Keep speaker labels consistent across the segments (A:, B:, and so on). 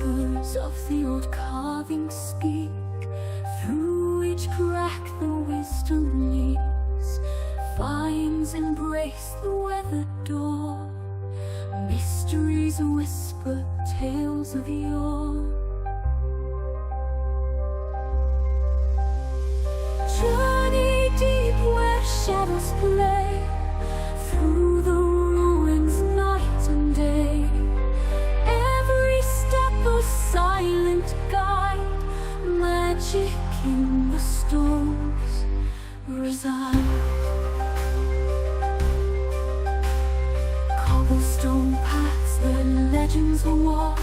A: whispers of the old carvings speak, through each crack the wisdom leaks. Vines embrace the weathered door, mysteries whisper tales of yore. Journey deep where shadows play, through the ruins night and day. Every step a silent guide, magic in the stones reside. Cobblestone paths where legends walked,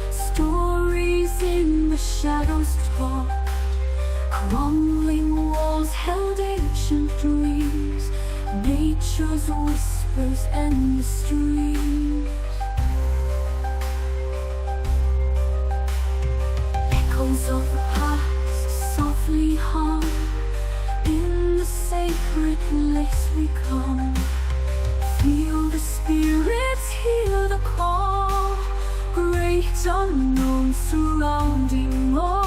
A: stories in the shadows taught. Crumbling walls held ancient dreams, nature's whispers and mysteries. Echoes of the past softly hum, in the sacred place we come. Feel the spirits, hear the call, great unknown surrounding all.